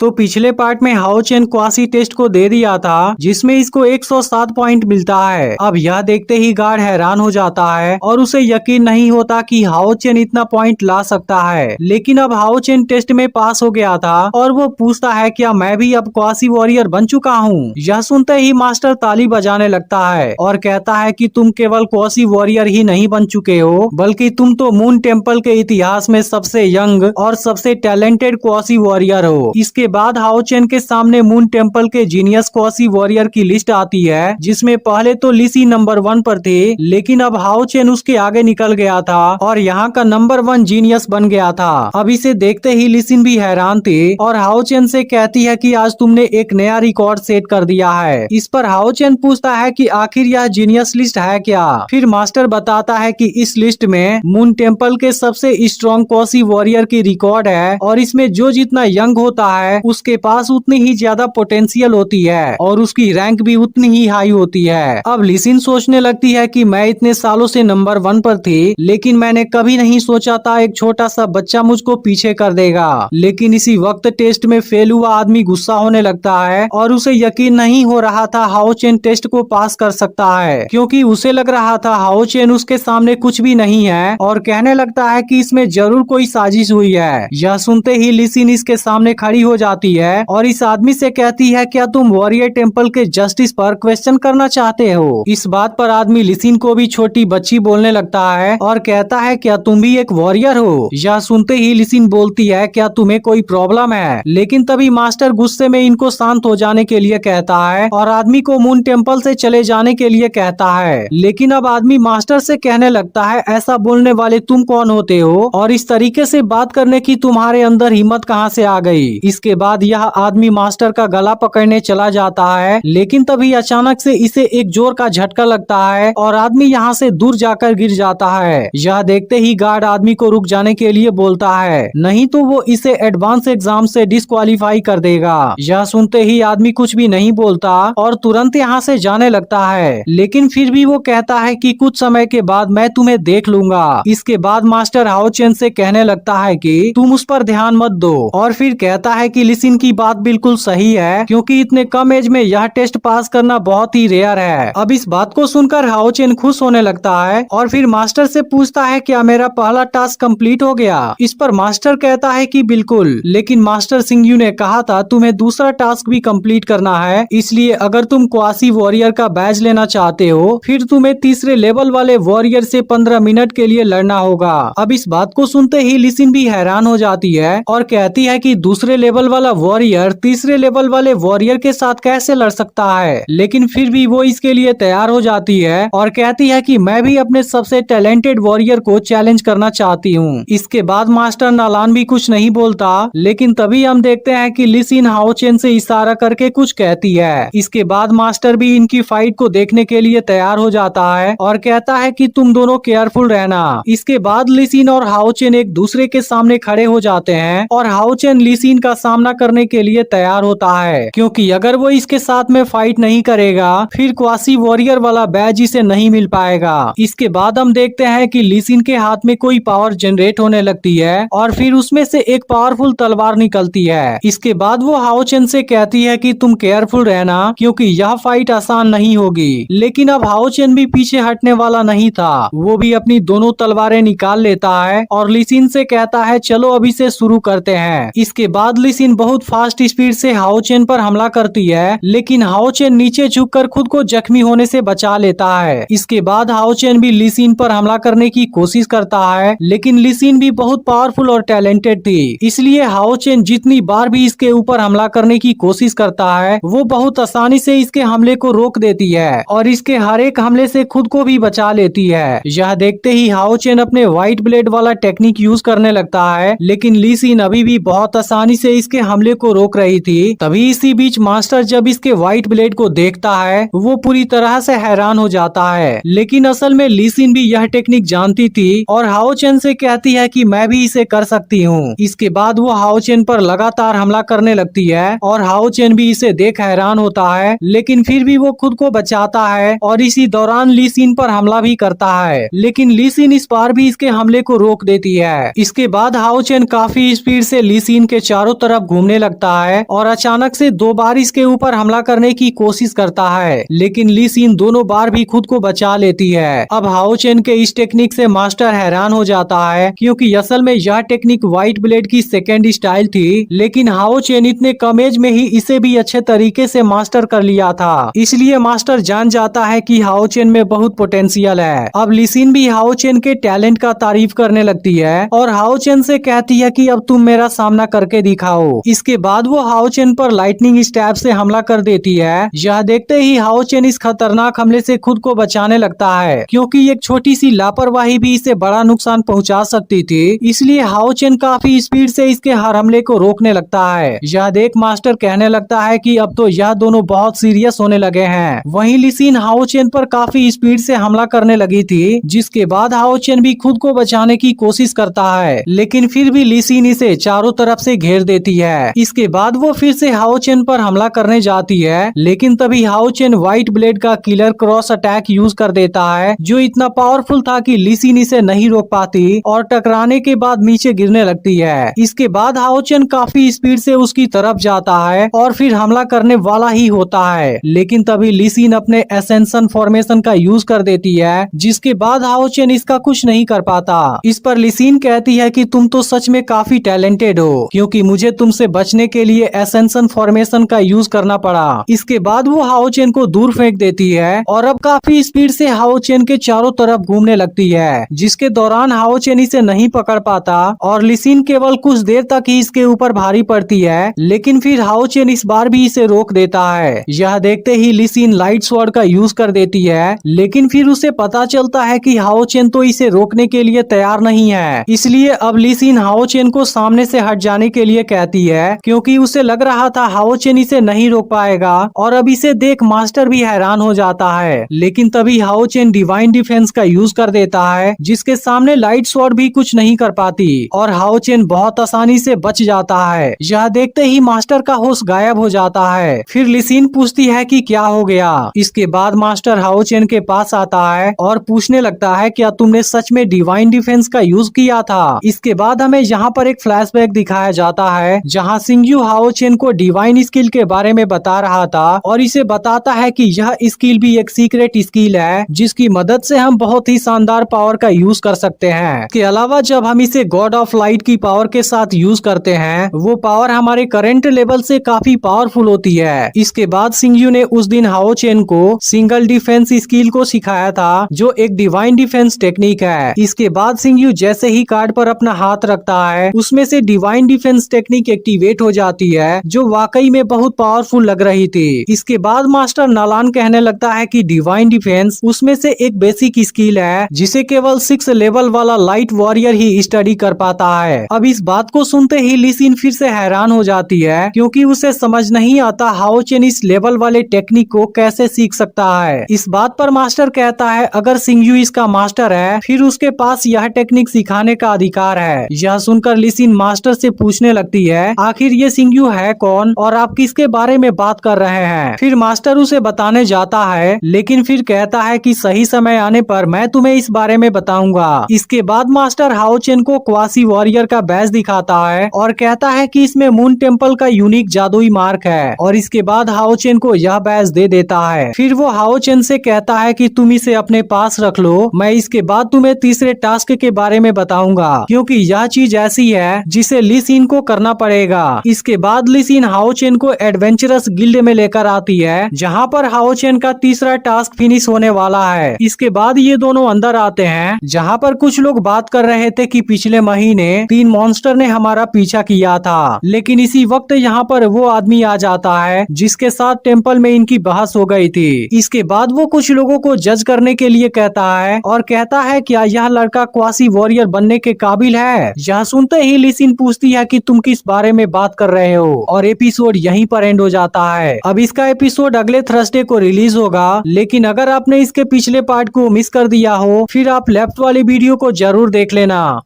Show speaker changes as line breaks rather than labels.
तो पिछले पार्ट में हाओ चेन क्वासी टेस्ट को दे दिया था जिसमें इसको 107 पॉइंट मिलता है। अब यह देखते ही गार्ड हैरान हो जाता है और उसे यकीन नहीं होता कि हाओ चेन इतना पॉइंट ला सकता है। लेकिन अब हाओ चेन टेस्ट में पास हो गया था और वो पूछता है क्या मैं भी अब क्वासी वॉरियर बन चुका हूँ। यह सुनते ही मास्टर ताली बजाने लगता है और कहता है कि तुम केवल क्वासी वॉरियर ही नहीं बन चुके हो बल्कि तुम तो मून टेम्पल के इतिहास में सबसे यंग और सबसे टैलेंटेड क्वासी वॉरियर हो। इसके बाद हाओ चेन के सामने मून टेम्पल के जीनियस क्वासी वॉरियर की लिस्ट आती है जिसमें पहले तो ली सिन नंबर 1 पर थे, लेकिन अब हाओ चेन उसके आगे निकल गया था और यहाँ का नंबर 1 जीनियस बन गया था। अब इसे देखते ही ली सिन भी हैरान थे और हाओ चेन से कहती है कि आज तुमने एक नया रिकॉर्ड सेट कर दिया है। इस पर हाओ चेन पूछता है कि आखिर यह जीनियस लिस्ट है क्या। फिर मास्टर बताता है कि इस लिस्ट में मून टेम्पल के सबसे स्ट्रॉन्ग क्वासी वॉरियर की रिकॉर्ड है और इसमें जो जितना यंग होता है उसके पास उतनी ही ज्यादा पोटेंशियल होती है और उसकी रैंक भी उतनी ही हाई होती है। अब ली सिन सोचने लगती है कि मैं इतने सालों से नंबर 1 पर थी लेकिन मैंने कभी नहीं सोचा था एक छोटा सा बच्चा मुझको पीछे कर देगा। लेकिन इसी वक्त टेस्ट में फेल हुआ आदमी गुस्सा होने लगता है और उसे यकीन नहीं हो रहा था हाओ चेन टेस्ट को पास कर सकता है क्योंकि उसे लग रहा था हाओ चेन उसके सामने कुछ भी नहीं है और कहने लगता है कि इसमें जरूर कोई साजिश हुई है। यह सुनते ही ली सिन इसके सामने खड़ी हो जाती है और इस आदमी से कहती है क्या तुम वॉरियर टेम्पल के जस्टिस पर क्वेश्चन करना चाहते हो। इस बात पर आदमी ली सिन को भी छोटी बच्ची बोलने लगता है और कहता है क्या तुम भी एक वॉरियर हो। यह सुनते ही ली सिन बोलती है क्या तुम्हें कोई प्रॉब्लम है। लेकिन तभी मास्टर गुस्से में इनको शांत हो जाने के लिए कहता है और आदमी को मून टेम्पल से चले जाने के लिए कहता है। लेकिन अब आदमी मास्टर से कहने लगता है ऐसा बोलने वाले तुम कौन होते हो और इस तरीके से बात करने की तुम्हारे अंदर हिम्मत कहाँ से आ गई। इसके बाद यह आदमी मास्टर का गला पकड़ने चला जाता है लेकिन तभी अचानक से इसे एक जोर का झटका लगता है और आदमी यहाँ से दूर जाकर गिर जाता है। यह देखते ही गार्ड आदमी को रुक जाने के लिए बोलता है नहीं तो वो इसे एडवांस एग्जाम से डिस्क्वालीफाई कर देगा। यह सुनते ही आदमी कुछ भी नहीं बोलता और तुरंत यहाँ से जाने लगता है। लेकिन फिर भी वो कहता है कि कुछ समय के बाद मैं तुम्हें देख लूंगा। इसके बाद मास्टर हाओ चेन से कहने लगता है कि तुम उस पर ध्यान मत दो और फिर कहता है कि ली सिन की बात बिल्कुल सही है क्योंकि इतने कम एज में यह टेस्ट पास करना बहुत ही रेयर है। अब इस बात को सुनकर हाओ चेन खुश होने लगता है और फिर मास्टर से पूछता है क्या मेरा पहला टास्क कंप्लीट हो गया। इस पर मास्टर कहता है कि बिल्कुल, लेकिन मास्टर सिंगयू ने कहा था तुम्हें दूसरा टास्क भी कंप्लीट करना है, इसलिए अगर तुम क्वासी वॉरियर का बैज लेना चाहते हो फिर तुम्हें तीसरे लेवल वाले वॉरियर से 15 मिनट के लिए लड़ना होगा। अब इस बात को सुनते ही ली सिन भी हैरान हो जाती है और कहती है कि दूसरे लेवल वाला वॉरियर तीसरे लेवल वाले वॉरियर के साथ कैसे लड़ सकता है। लेकिन फिर भी वो इसके लिए तैयार हो जाती है और कहती है कि मैं भी अपने सबसे टैलेंटेड वॉरियर को चैलेंज करना चाहती हूँ। इसके बाद मास्टर नालान भी कुछ नहीं बोलता लेकिन तभी हम देखते हैं कि ली सिन हाओ चेन से इशारा करके कुछ कहती है। इसके बाद मास्टर भी इनकी फाइट को देखने के लिए तैयार हो जाता है और कहता है कि तुम दोनों केयरफुल रहना। इसके बाद ली सिन और हाओ चेन एक दूसरे के सामने खड़े हो जाते हैं और हाओ चेन ली सिन का सामना करने के लिए तैयार होता है क्योंकि अगर वो इसके साथ में फाइट नहीं करेगा फिर क्वासी वॉरियर वाला बैज इसे नहीं मिल पाएगा। इसके बाद हम देखते हैं कि ली सिन के हाथ में कोई पावर जनरेट होने लगती है और फिर उसमें से एक पावरफुल तलवार निकलती है। इसके बाद वो हाओ चेन से कहती है कि तुम केयरफुल रहना क्योंकि यह फाइट आसान नहीं होगी। लेकिन अब हाओ चेन भी पीछे हटने वाला नहीं था, वो भी अपनी दोनों तलवारें निकाल लेता है और ली सिन से कहता है चलो अभी से शुरू करते हैं। इसके बाद ली सिन बहुत फास्ट स्पीड से हाओ चेन पर हमला करती है लेकिन हाओ चेन नीचे झुककर खुद को जख्मी होने से बचा लेता है। इसके बाद हाओ चेन भी ली सिन पर हमला करने की कोशिश करता है लेकिन ली सिन भी बहुत पावरफुल और टैलेंटेड थी, इसलिए हाओ चेन जितनी बार भी इसके ऊपर हमला करने की कोशिश करता है वो बहुत आसानी से इसके हमले को रोक देती है और इसके हर एक हमले से खुद को भी बचा लेती है। यह देखते ही हाओ चेन अपने व्हाइट ब्लेड वाला टेक्निक यूज करने लगता है लेकिन ली सिन अभी भी बहुत आसानी से इसके हमले को रोक रही थी। तभी इसी बीच मास्टर जब इसके व्हाइट ब्लेड को देखता है वो पूरी तरह से हैरान हो जाता है। लेकिन असल में ली सिन भी यह टेक्निक जानती थी और हाओ चेन से कहती है कि मैं भी इसे कर सकती हूँ। इसके बाद वो हाओ चेन पर लगातार हमला करने लगती है और हाओ चेन भी इसे देख हैरान होता है लेकिन फिर भी वो खुद को बचाता है और इसी दौरान ली सिन पर हमला भी करता है लेकिन ली सिन इस बार भी इसके हमले को रोक देती है। इसके बाद हाओ चेन काफी स्पीड से ली सिन के चारों तरफ घूमने लगता है और अचानक से 2 बार इसके ऊपर हमला करने की कोशिश करता है, लेकिन ली सिन दोनों बार भी खुद को बचा लेती है। अब हाओ चेन के इस टेक्निक से मास्टर हैरान हो जाता है, क्योंकि असल में यह टेक्निक व्हाइट ब्लेड की सेकेंड स्टाइल थी, लेकिन हाओ चेन इतने कम एज में ही इसे भी अच्छे तरीके से मास्टर कर लिया था। इसलिए मास्टर जान जाता है कि हाओ चेन में बहुत पोटेंशियल है। अब ली सिन भी हाओ चेन के टैलेंट का तारीफ करने लगती है और हाओ चेन से कहती है कि अब तुम मेरा सामना करके दिखाओ। इसके बाद वो हाओ चेन पर लाइटनिंग स्टैब से हमला कर देती है। यह देखते ही हाओ चेन इस खतरनाक हमले से खुद को बचाने लगता है, क्योंकि एक छोटी सी लापरवाही भी इसे बड़ा नुकसान पहुंचा सकती थी। इसलिए हाओ चेन काफी स्पीड से इसके हर हमले को रोकने लगता है। यह देख मास्टर कहने लगता है कि अब तो यह दोनों बहुत सीरियस होने लगे हैं। वहीं ली सिन हाओ चेन पर काफी स्पीड से हमला करने लगी थी, जिसके बाद हाओ चेन भी खुद को बचाने की कोशिश करता है, लेकिन फिर भी ली सिन इसे चारों तरफ से घेर देती है। इसके बाद वो फिर से हाओ चेन पर हमला करने जाती है, लेकिन तभी हाओ चेन व्हाइट ब्लेड का किलर क्रॉस अटैक यूज कर देता है, जो इतना पावरफुल था कि ली सिन इसे नहीं रोक पाती और टकराने के बाद नीचे गिरने लगती है। इसके बाद हाओ चेन काफी स्पीड से उसकी तरफ जाता है और फिर हमला करने वाला ही होता है, लेकिन तभी ली सिन अपने एसेंशन फॉर्मेशन का यूज कर देती है, जिसके बाद हाओ चेन इसका कुछ नहीं कर पाता। इस पर ली सिन कहती है कि तुम तो सच में काफी टैलेंटेड हो, क्योंकि मुझे तुमसे बचने के लिए एसेंशन फॉर्मेशन का यूज करना पड़ा। इसके बाद वो हाओ चेन को दूर फेंक देती है और अब काफी स्पीड से हाओ चेन के चारों तरफ घूमने लगती है, जिसके दौरान हाओ चेन इसे नहीं पकड़ पाता और ली सिन केवल कुछ देर तक ही इसके ऊपर भारी पड़ती है, लेकिन फिर हाओ चेन इस बार भी इसे रोक देता है। यह देखते ही ली सिन लाइट स्वॉर्ड का यूज कर देती है, लेकिन फिर उसे पता चलता है कि हाओ चेन तो इसे रोकने के लिए तैयार नहीं है। इसलिए अब ली सिन हाओ चेन को सामने से हट जाने के लिए कहती है, क्योंकि उसे लग रहा था हाओ चेन इसे नहीं रोक पाएगा। और अब इसे देख मास्टर भी हैरान हो जाता है, लेकिन तभी हाओ चेन डिवाइन डिफेंस का यूज कर देता है, जिसके सामने लाइट स्वॉर्ड भी कुछ नहीं कर पाती और हाओ चेन बहुत आसानी से बच जाता है। यह देखते ही मास्टर का होश गायब हो जाता है। फिर ली सिन पूछती है कि क्या हो गया। इसके बाद मास्टर हाओ चेन के पास आता है और पूछने लगता है, क्या तुमने सच में डिवाइन डिफेंस का यूज किया था। इसके बाद हमें यहाँ पर एक फ्लैशबैक दिखाया जाता है, जहाँ सिंगयू हाओ चेन को डिवाइन स्किल के बारे में बता रहा था और इसे बताता है कि यह स्किल भी एक सीक्रेट स्किल है, जिसकी मदद से हम बहुत ही शानदार पावर का यूज कर सकते हैं। इसके अलावा जब हम इसे गॉड ऑफ लाइट की पावर के साथ यूज करते हैं, वो पावर हमारे करंट लेवल से काफी पावरफुल होती है। इसके बाद सिंगयू ने उस दिन हाओ चेन को सिंगल डिफेंस स्किल को सिखाया था, जो एक डिवाइन डिफेंस टेक्निक है। इसके बाद सिंगयू जैसे ही कार्ड पर अपना हाथ रखता है, उसमें से डिवाइन डिफेंस टेक्निक एक्टिवेट हो जाती है, जो वाकई में बहुत पावरफुल लग रही थी। इसके बाद मास्टर नालान कहने लगता है कि डिवाइन डिफेंस उसमें से एक बेसिक स्किल है, जिसे केवल 6 लेवल वाला लाइट वॉरियर ही स्टडी कर पाता है। अब इस बात को सुनते ही ली सिन फिर से हैरान हो जाती है, क्योंकि उसे समझ नहीं आता हाओ चेन इस लेवल वाले टेक्निक को कैसे सीख सकता है। इस बात पर मास्टर कहता है, अगर सिंगयू इसका मास्टर है, फिर उसके पास यह टेक्निक सिखाने का अधिकार है। यह सुनकर ली सिन मास्टर से पूछने लगती है, आखिर ये सिंगयू है कौन और आप किसके बारे में बात कर रहे हैं। फिर मास्टर उसे बताने जाता है, लेकिन फिर कहता है कि सही समय आने पर मैं तुम्हें इस बारे में बताऊंगा। इसके बाद मास्टर हाओ चेन को क्वासी वॉरियर का बैज दिखाता है और कहता है कि इसमें मून टेम्पल का यूनिक जादुई मार्क है, और इसके बाद हाओ चेन को यह बैज दे देता है। फिर वो हाओ चेन से कहता है कि तुम इसे अपने पास रख लो, मैं इसके बाद तुम्हें तीसरे टास्क के बारे में बताऊंगा, क्योंकि यह चीज ऐसी है जिसे ली सिन को करना पड़ेगा। इसके बाद ली सिन हाओ चेन को एडवेंचरस गिल्ड में लेकर आती है, जहाँ पर हाओ चेन का तीसरा टास्क फिनिश होने वाला है। इसके बाद ये दोनों अंदर आते हैं, जहाँ पर कुछ लोग बात कर रहे थे कि पिछले महीने 3 मॉन्स्टर ने हमारा पीछा किया था, लेकिन इसी वक्त यहाँ पर वो आदमी आ जाता है जिसके साथ टेम्पल में इनकी बहस हो गई थी। इसके बाद वो कुछ लोगों को जज करने के लिए कहता है और कहता है, क्या यह लड़का क्वासी वॉरियर बनने के काबिल है। यह सुनते ही ली सिन पूछती है कि तुम किस बारे में बात कर रहे हो, और एपिसोड यहीं पर एंड हो जाता है। अब इसका एपिसोड अगले थर्सडे को रिलीज होगा, लेकिन अगर आपने इसके पिछले पार्ट को मिस कर दिया हो, फिर आप लेफ्ट वाली वीडियो को जरूर देख लेना।